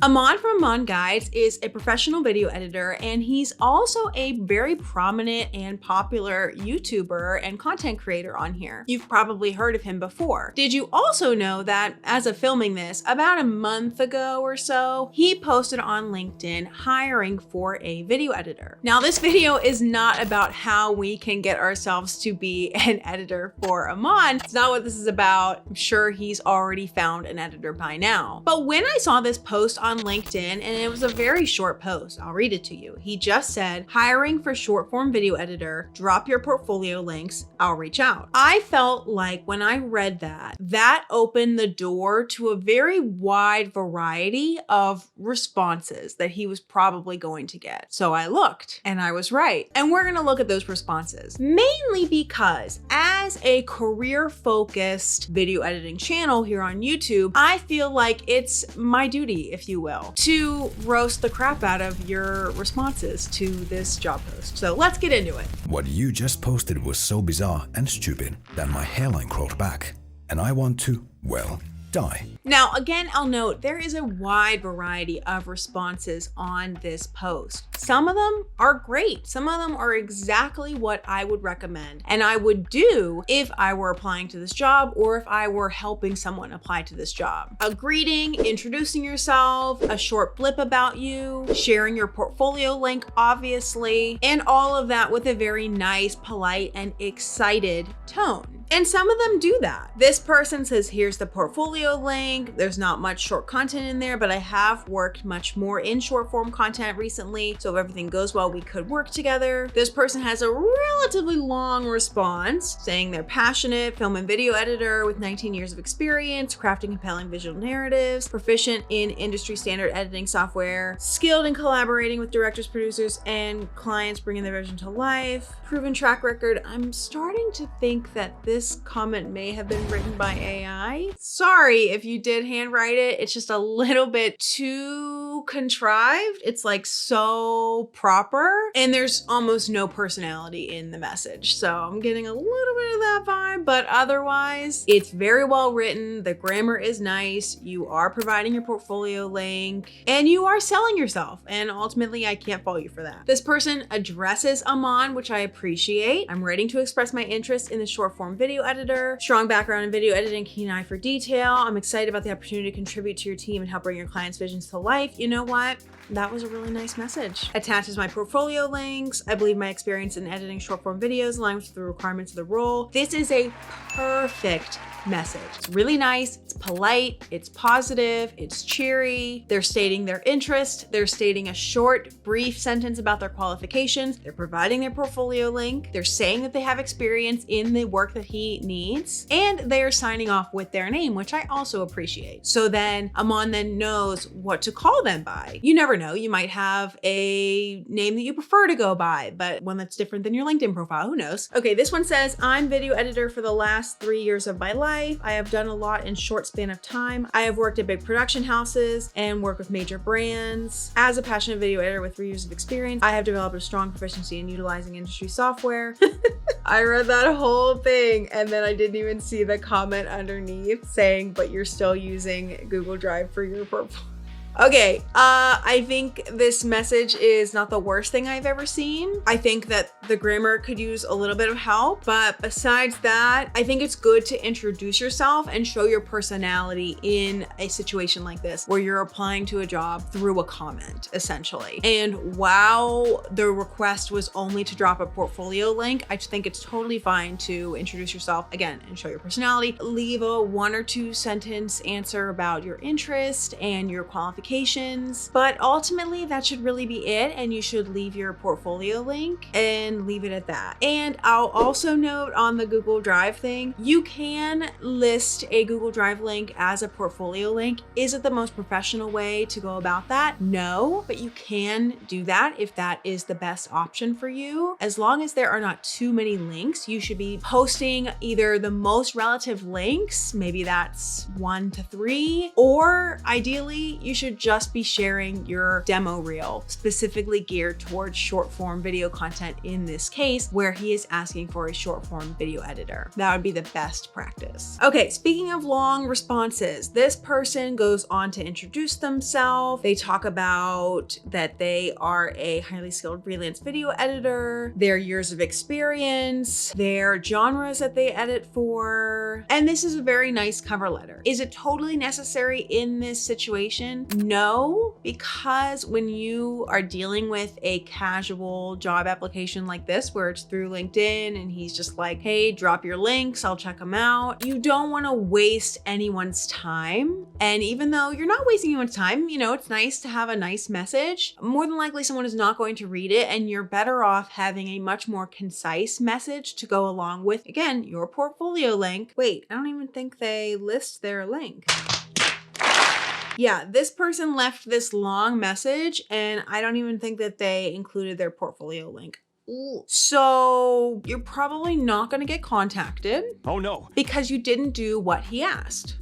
Aman from Aman Guides is a professional video editor, and he's also a very prominent and popular YouTuber and content creator on here. You've probably heard of him before. Did you also know that as of filming this, about a month ago or so, he posted on LinkedIn hiring for a video editor. Now, this video is not about how we can get ourselves to be an editor for Aman. It's not what this is about. I'm sure he's already found an editor by now. But when I saw this post on LinkedIn, and it was a very short post, I'll read it to you. He just said, hiring for short form video editor, drop your portfolio links, I'll reach out. I felt like when I read that opened the door to a very wide variety of responses that he was probably going to get. So I looked and I was right. And we're gonna look at those responses, mainly because as a career focused video editing channel here on YouTube, I feel like it's my duty, if you will, to roast the crap out of your responses to this job post. So let's get into it. What you just posted was so bizarre and stupid that my hairline crawled back, and I want to, well, die. Now, again, I'll note there is a wide variety of responses on this post. Some of them are great. Some of them are exactly what I would recommend and I would do if I were applying to this job or if I were helping someone apply to this job. A greeting, introducing yourself, a short blip about you, sharing your portfolio link, obviously, and all of that with a very nice, polite, and excited tone. And some of them do that. This person says, here's the portfolio link. There's not much short content in there, but I have worked much more in short form content recently. So if everything goes well, we could work together. This person has a relatively long response saying they're passionate, film and video editor with 19 years of experience, crafting compelling visual narratives, proficient in industry standard editing software, skilled in collaborating with directors, producers, and clients, bringing their vision to life, proven track record. I'm starting to think that this comment may have been written by AI. Sorry if you did handwrite it. It's just a little bit too contrived. It's like so proper and there's almost no personality in the message. So I'm getting a little bit of that vibe, but otherwise it's very well written. The grammar is nice. You are providing your portfolio link and you are selling yourself. And ultimately I can't fault you for that. This person addresses Aman, which I appreciate. I'm writing to express my interest in the short form video editor, strong background in video editing, keen eye for detail. I'm excited about the opportunity to contribute to your team and help bring your clients' visions to life. You know what? That was a really nice message. Attaches my portfolio links. I believe my experience in editing short form videos aligns with the requirements of the role. This is a perfect message. It's really nice, it's polite, it's positive, it's cheery. They're stating their interest. They're stating a short, brief sentence about their qualifications. They're providing their portfolio link. They're saying that they have experience in the work that he needs. And they are signing off with their name, which I also appreciate. So then Aman then knows what to call them by. You never know, you might have a name that you prefer to go by, but one that's different than your LinkedIn profile, who knows? Okay, this one says, I'm video editor for the last 3 years of my life. I have done a lot in short span of time. I have worked at big production houses and worked with major brands. As a passionate video editor with 3 years of experience, I have developed a strong proficiency in utilizing industry software. I read that whole thing and then I didn't even see the comment underneath saying, but you're still using Google Drive for your portfolio. Okay, I think this message is not the worst thing I've ever seen. I think that the grammar could use a little bit of help, but besides that, I think it's good to introduce yourself and show your personality in a situation like this, where you're applying to a job through a comment, essentially. And while the request was only to drop a portfolio link, I think it's totally fine to introduce yourself again and show your personality. Leave a 1 or 2 sentence answer about your interest and your qualifications. But ultimately that should really be it, and you should leave your portfolio link and leave it at that. And I'll also note on the Google Drive thing, you can list a Google Drive link as a portfolio link. Is it the most professional way to go about that? No, but you can do that if that is the best option for you. As long as there are not too many links, you should be posting either the most relative links, maybe that's 1 to 3, or ideally you should just be sharing your demo reel specifically geared towards short form video content in this case where he is asking for a short form video editor. That would be the best practice. Okay, speaking of long responses, this person goes on to introduce themselves. They talk about that they are a highly skilled freelance video editor, their years of experience, their genres that they edit for, and this is a very nice cover letter. Is it totally necessary in this situation? No, because when you are dealing with a casual job application like this, where it's through LinkedIn and he's just like, hey, drop your links, I'll check them out. You don't want to waste anyone's time. And even though you're not wasting anyone's time, you know, it's nice to have a nice message. More than likely someone is not going to read it, and you're better off having a much more concise message to go along with, again, your portfolio link. Wait, I don't even think they list their link. Yeah, this person left this long message and I don't even think that they included their portfolio link. So you're probably not going to get contacted. Oh no. Because you didn't do what he asked.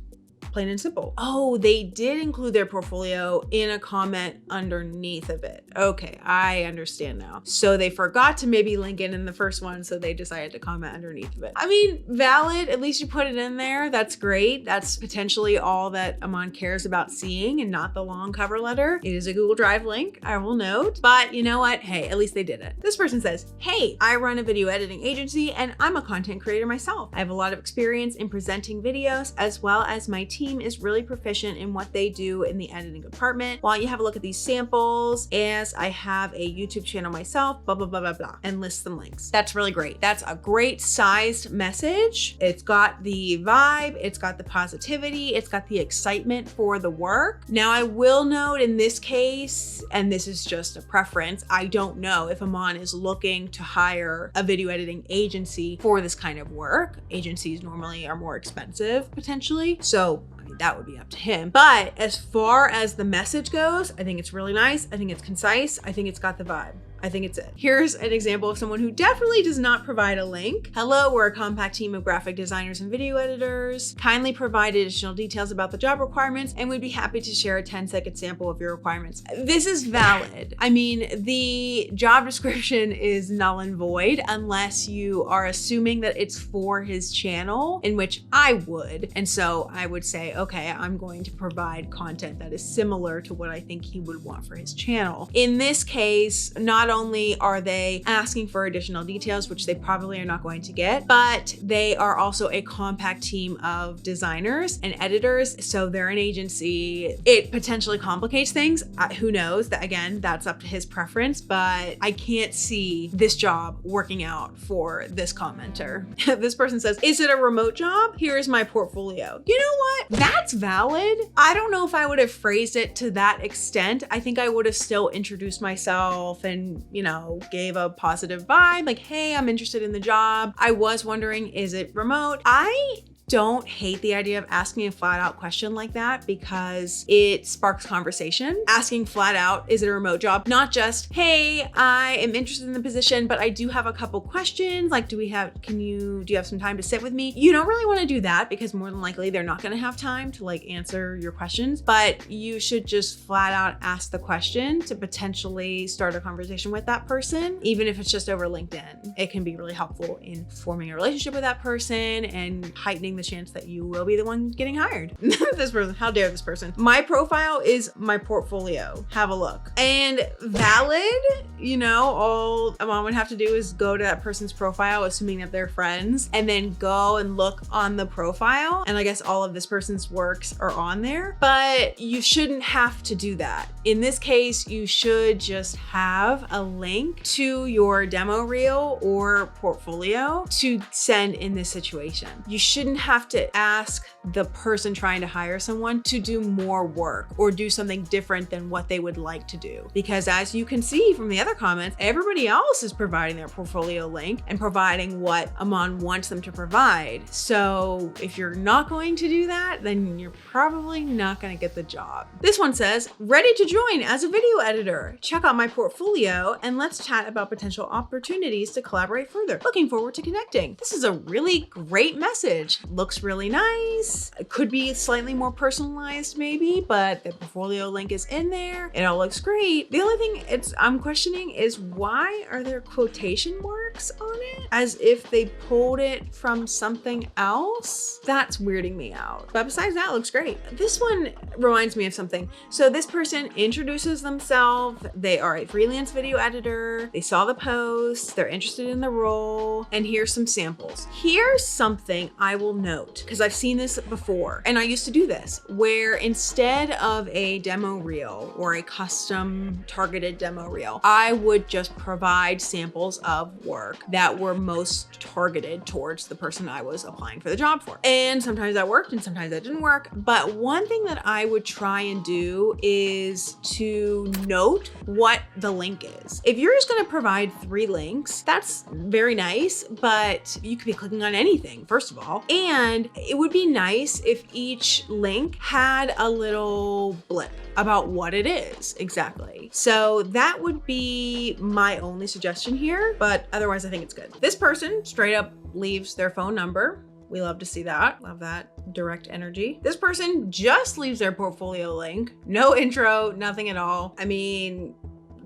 Plain and simple. Oh, they did include their portfolio in a comment underneath of it. Okay, I understand now. So they forgot to maybe link it in the first one, so they decided to comment underneath of it. I mean, valid, at least you put it in there. That's great. That's potentially all that Aman cares about seeing and not the long cover letter. It is a Google Drive link, I will note. But you know what? Hey, at least they did it. This person says, hey, I run a video editing agency and I'm a content creator myself. I have a lot of experience in presenting videos, as well as my team is really proficient in what they do in the editing department. While you have a look at these samples, as I have a YouTube channel myself, blah, blah, blah, blah, blah, and list some links. That's really great. That's a great sized message. It's got the vibe, it's got the positivity, it's got the excitement for the work. Now I will note in this case, and this is just a preference, I don't know if Aman is looking to hire a video editing agency for this kind of work. Agencies normally are more expensive potentially. So that would be up to him. But as far as the message goes, I think it's really nice. I think it's concise. I think it's got the vibe. I think it's it. Here's an example of someone who definitely does not provide a link. Hello, we're a compact team of graphic designers and video editors. Kindly provide additional details about the job requirements and we'd be happy to share a 10-second sample of your requirements. This is valid. I mean, the job description is null and void unless you are assuming that it's for his channel, in which I would. And so I would say, okay, I'm going to provide content that is similar to what I think he would want for his channel. In this case, not only are they asking for additional details, which they probably are not going to get, but they are also a compact team of designers and editors. So they're an agency. It potentially complicates things. Who knows? That again, that's up to his preference, but I can't see this job working out for this commenter. This person says, is it a remote job? Here's my portfolio. You know what? That's valid. I don't know if I would have phrased it to that extent. I think I would have still introduced myself and, you know, gave a positive vibe, like, hey, I'm interested in the job. I was wondering, is it remote? I don't hate the idea of asking a flat out question like that because it sparks conversation. Asking flat out, is it a remote job? Not just, hey, I am interested in the position, but I do have a couple questions. Like, do you have some time to sit with me? You don't really want to do that because more than likely they're not going to have time to like answer your questions, but you should just flat out ask the question to potentially start a conversation with that person, even if it's just over LinkedIn. It can be really helpful in forming a relationship with that person and heightening the chance that you will be the one getting hired. This person, how dare this person? My profile is my portfolio. Have a look. And valid, you know, all Aman would have to do is go to that person's profile, assuming that they're friends, and then go and look on the profile. And I guess all of this person's works are on there, but you shouldn't have to do that. In this case, you should just have a link to your demo reel or portfolio to send in this situation. You shouldn't have to ask the person trying to hire someone to do more work or do something different than what they would like to do. Because as you can see from the other comments, everybody else is providing their portfolio link and providing what Aman wants them to provide. So if you're not going to do that, then you're probably not going to get the job. This one says, ready to join as a video editor. Check out my portfolio and let's chat about potential opportunities to collaborate further. Looking forward to connecting. This is a really great message. looks really nice. It could be slightly more personalized maybe, but the portfolio link is in there. It all looks great. The only thing I'm questioning is why are there quotation marks on it? As if they pulled it from something else? That's weirding me out. But besides that, it looks great. This one reminds me of something. So this person introduces themselves. They are a freelance video editor. They saw the post. They're interested in the role. And here's some samples. Here's something I will note, because I've seen this before. And I used to do this, where instead of a demo reel or a custom targeted demo reel, I would just provide samples of work that were most targeted towards the person I was applying for the job for. And sometimes that worked and sometimes that didn't work. But one thing that I would try and do is to note what the link is. If you're just gonna provide 3 links, that's very nice, but you could be clicking on anything, first of all. And it would be nice if each link had a little blip about what it is exactly. So that would be my only suggestion here, but otherwise I think it's good. This person straight up leaves their phone number. We love to see that. Love that direct energy. This person just leaves their portfolio link. No intro, nothing at all. I mean,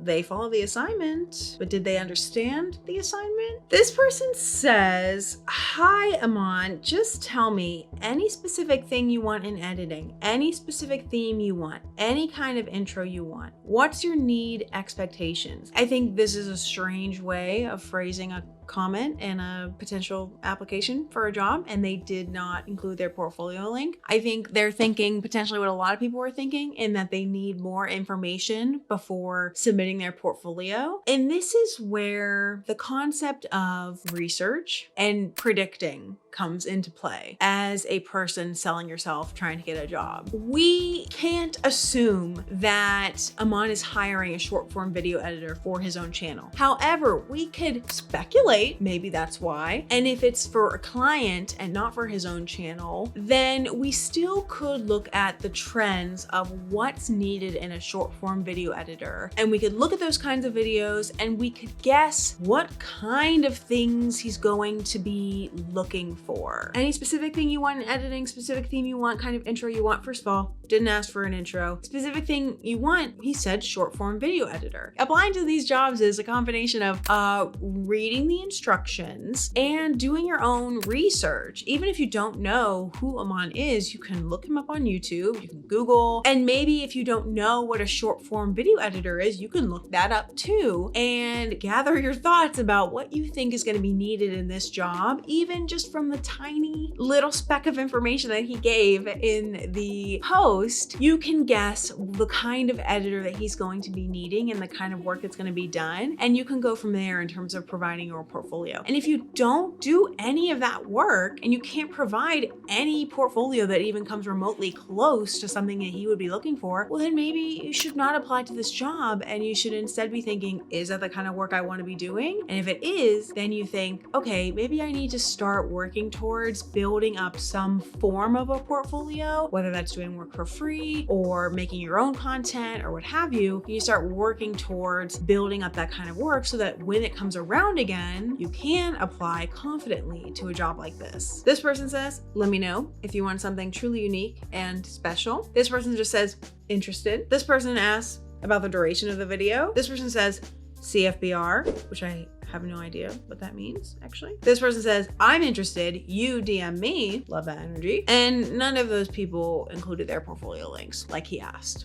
they follow the assignment, but did they understand the assignment? This person says, "Hi, Aman, just tell me any specific thing you want in editing, any specific theme you want, any kind of intro you want. What's your need expectations?" I think this is a strange way of phrasing a comment in a potential application for a job, and they did not include their portfolio link. I think they're thinking potentially what a lot of people are thinking, in that they need more information before submitting their portfolio. And this is where the concept of research and predicting comes into play as a person selling yourself, trying to get a job. We can't assume that Aman is hiring a short form video editor for his own channel. However, we could speculate, maybe that's why. And if it's for a client and not for his own channel, then we still could look at the trends of what's needed in a short form video editor. And we could look at those kinds of videos and we could guess what kind of things he's going to be looking for. Any specific thing you want in editing, specific theme you want, kind of intro you want. First of all, didn't ask for an intro. Specific thing you want, he said short form video editor. Applying to these jobs is a combination of reading the instructions and doing your own research. Even if you don't know who Aman is, you can look him up on YouTube, you can Google, and maybe if you don't know what a short form video editor is, you can look that up too and gather your thoughts about what you think is going to be needed in this job, even just from the tiny little speck of information that he gave in the post. You can guess the kind of editor that he's going to be needing and the kind of work that's going to be done, and you can go from there in terms of providing your portfolio. And if you don't do any of that work and you can't provide any portfolio that even comes remotely close to something that he would be looking for, well then maybe you should not apply to this job, and you should instead be thinking, is that the kind of work I want to be doing? And if it is, then you think, okay, maybe I need to start working towards building up some form of a portfolio, whether that's doing work for free or making your own content or what have you. You start working towards building up that kind of work so that when it comes around again, you can apply confidently to a job like this. This person says, let me know if you want something truly unique and special. This person just says, interested. This person asks about the duration of the video. This person says, CFBR, which I have no idea what that means, actually. This person says, I'm interested, you DM me. Love that energy. And none of those people included their portfolio links like he asked.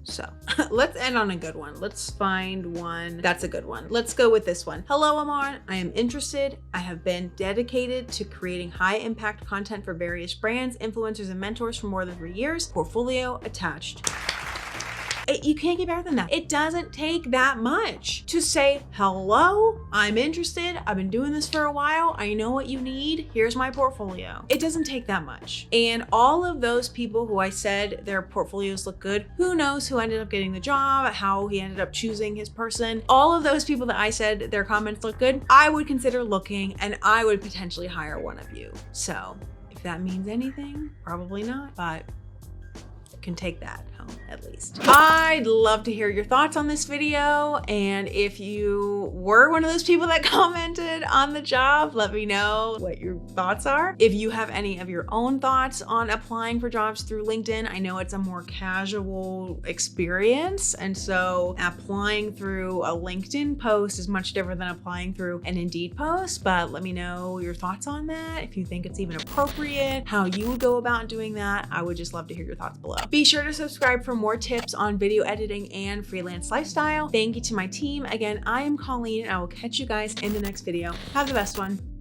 So let's end on a good one. Let's find one that's a good one. Let's go with this one. Hello, Aman. I am interested. I have been dedicated to creating high impact content for various brands, influencers, and mentors for more than 3 years. Portfolio attached. You can't get better than that. It doesn't take that much to say, hello, I'm interested. I've been doing this for a while. I know what you need. Here's my portfolio. It doesn't take that much. And all of those people who I said their portfolios look good, who knows who ended up getting the job, how he ended up choosing his person. All of those people that I said their comments look good, I would consider looking, and I would potentially hire one of you. So if that means anything, probably not, but you can take that home. at least. I'd love to hear your thoughts on this video. And if you were one of those people that commented on the job, let me know what your thoughts are. If you have any of your own thoughts on applying for jobs through LinkedIn, I know it's a more casual experience. And so applying through a LinkedIn post is much different than applying through an Indeed post, but let me know your thoughts on that. If you think it's even appropriate, how you would go about doing that, I would just love to hear your thoughts below. Be sure to subscribe for more tips on video editing and freelance lifestyle. Thank you to my team. Again, I am Colleen, and I will catch you guys in the next video. Have the best one.